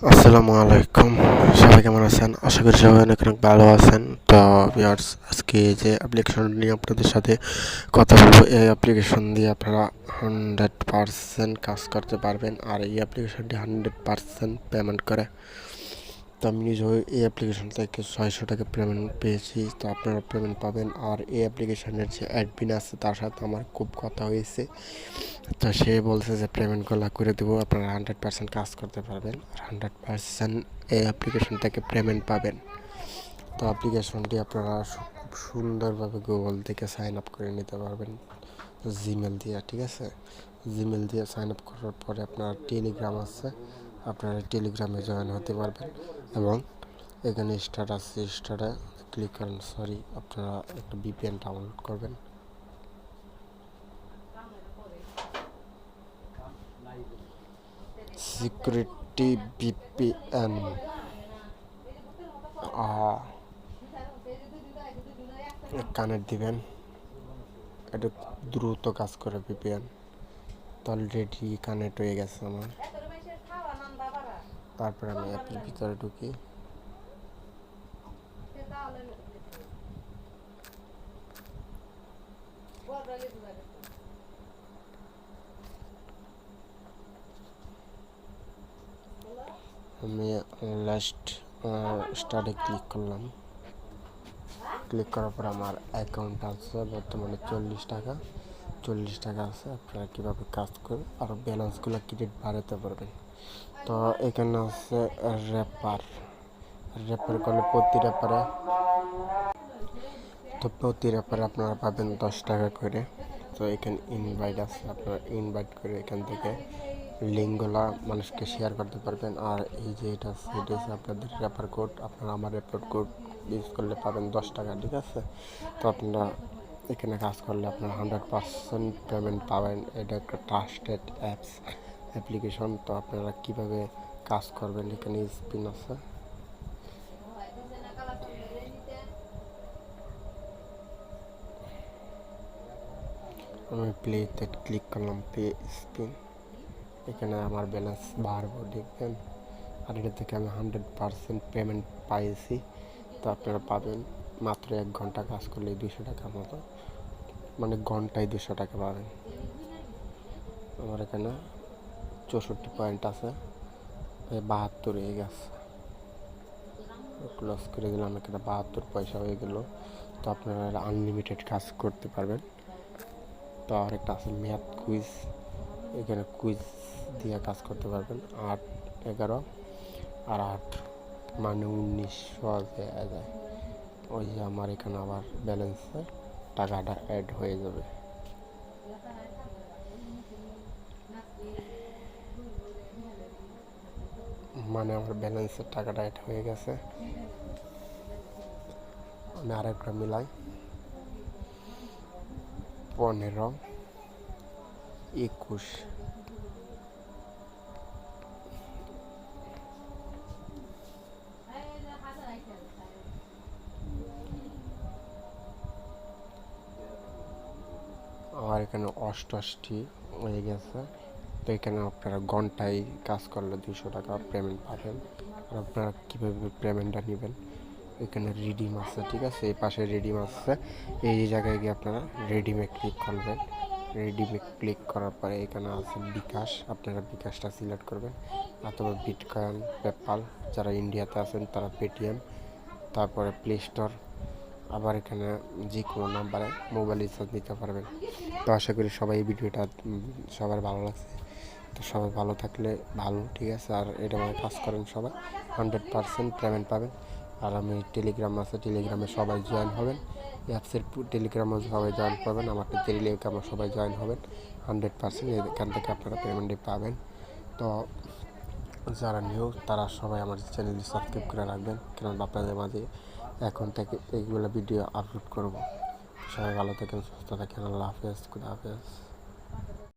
আসসালামু আলাইকুম। সবাই কেমন আছেন? আশা করি সবাই অনেক অনেক ভালো আছেন। তো ভিউয়ার্স, আজকে যে অ্যাপ্লিকেশন নিয়ে আপনাদের সাথে কথা বলবো, এই অ্যাপ্লিকেশন দিয়ে আপনারা 100% কাজ করতে পারবেন। আর এই অ্যাপ্লিকেশনটি 100% পেমেন্ট করে। তো আমি নিজেও এই অ্যাপ্লিকেশন থেকে 600 টাকা পেমেন্ট পেয়েছি। তো আপনারা পেমেন্ট পাবেন। আর এই অ্যাপ্লিকেশনের যে অ্যাডমিন আছে তার সাথে আমার খুব কথা হয়েছে। তো সে বলছে যে পেমেন্টগুলো করে দেবো, আপনারা 100% কাজ করতে পারবেন আর 100% এই অ্যাপ্লিকেশন থেকে পেমেন্ট পাবেন। তো অ্যাপ্লিকেশনটি আপনারা খুব সুন্দরভাবে গুগল থেকে সাইন আপ করে নিতে পারবেন জিমেল দিয়ে, ঠিক আছে? জিমেল দিয়ে সাইন আপ করার পরে আপনার টেলিগ্রাম আছে, আপনারা টেলিগ্রামে জয়েন হতে পারবেন। এবং এখানে স্টার্ট আছে, স্টার্টে ক্লিক করেন। সরি, আপনারা একটা ভিপিএন ডাউনলোড করবেন। সিকিউরিটি ভিপিএন কানেক্ট দিবেন, এটা দ্রুত কাজ করে ভিপিএন। তো অলরেডি কানেক্ট হয়ে গেছে আমার। তারপর আমি অ্যাপের ভিতরে ঢুকি। আমি লাস্ট স্টার্টে ক্লিক করলাম। ক্লিক করার পর আমার অ্যাকাউন্ট আছে বর্তমানে 40 টাকা আছে। আপনারা কীভাবে কাজ করবেন আর ব্যালেন্সগুলো ক্রেডিট বাড়াতে পারবেন। তো এখানে আছে রেফার করলে প্রতি রেফারে আপনারা পাবেন 10 টাকা করে। তো এখানে ইনভাইট আছে, আপনারা ইনভাইট করে এখান থেকে লিঙ্কগুলা মানুষকে শেয়ার করতে পারবেন। আর এই যে এটা হচ্ছে আপনাদের রেফার কোড, আপনারা আমার রেফার কোড ইউজ করলে পাবেন 10 টাকা, ঠিক আছে? তো আপনারা এখানে কাজ করলে আপনারা 100% পেমেন্ট পাবেন। এটা একটা ট্রাস্টেড অ্যাপ্লিকেশন। তো আপনারা কীভাবে কাজ করবেন, এখানে স্পিন আছে। আমি প্লেতে ক্লিক করলাম, পে স্পিন। এখানে আমার ব্যালেন্স বাড়বো, দেখবেন। আর এটা থেকে আমি 100% পেমেন্ট পাইছি। তো আপনারা পাবেন মাত্র 1 ঘন্টা কাজ করলে 200 টাকার মতো, মানে ঘন্টায় 200 টাকা পাবেন। আমার এখানে 64 পয়েন্ট আছে, 72 হয়ে গেছে। ক্লোজ করে দিলাম, এখানে 72 পয়সা হয়ে গেল। তো আপনারা আনলিমিটেড কাজ করতে পারবেন। তো আর একটা আছে ম্যাথ কুইজ, এখানে কুইজ দিয়ে কাজ করতে পারবেন। 8, 11 আর 8 মানে 1900 দেওয়া যায়। ওই যে আমার এখানে আবার ব্যালেন্সে টাকাটা অ্যাড হয়ে যাবে। মানে আমার ব্যালেন্সের টাকাটা অ্যাড হয়ে গেছে। আমি আরেকটা মিলাই, 15, 21। আর এখানে 88 হয়ে গেছে। তো এখানে আপনারা ঘন্টায় কাজ করলে 200 টাকা পেমেন্ট পাবেন। আর আপনারা কীভাবে পেমেন্টটা নেবেন, এখানে রিডিম আছে, ঠিক আছে? এই পাশে রিডিম আছে, এই জায়গায় গিয়ে আপনারা রিডিমে ক্লিক করবেন। রিডিমে ক্লিক করার পরে এখানে আছে বিকাশ, আপনারা বিকাশটা সিলেক্ট করবেন, অথবা বিটকয়েন, পেপাল, যারা ইন্ডিয়াতে আছেন তারা পেটিএম, তারপরে প্লে স্টোর। আবার এখানে যে কোনো নাম্বারে মোবাইল রিচার্জ নিতে পারবেন। তো আশা করি সবাই এই ভিডিওটা সবার ভালো লাগছে। তো সবাই ভালো থাকলে ভালো, ঠিক আছে? আর এটা মানে কাজ করেন সবাই, 100% পেমেন্ট পাবেন। আর আমি টেলিগ্রাম আছে, টেলিগ্রামে সবাই জয়েন হবেন। অ্যাপসের টেলিগ্রামে সবাই জয়েন পাবেন, আমার টেলিগ্রামে সবাই জয়েন হবেন। 100% এখান থেকে আপনারা পেমেন্টই পাবেন। তো যারা নিউ তারা সবাই আমার চ্যানেলটি সাবস্ক্রাইব করে রাখবেন, কারণ আপনাদের মাঝে এখন থেকে এইগুলো ভিডিও আপলোড করব। সবাই ভালো থাকেন, সুস্থ থাকেন। আল্লাহ হাফেজ, খুদা হাফেজ।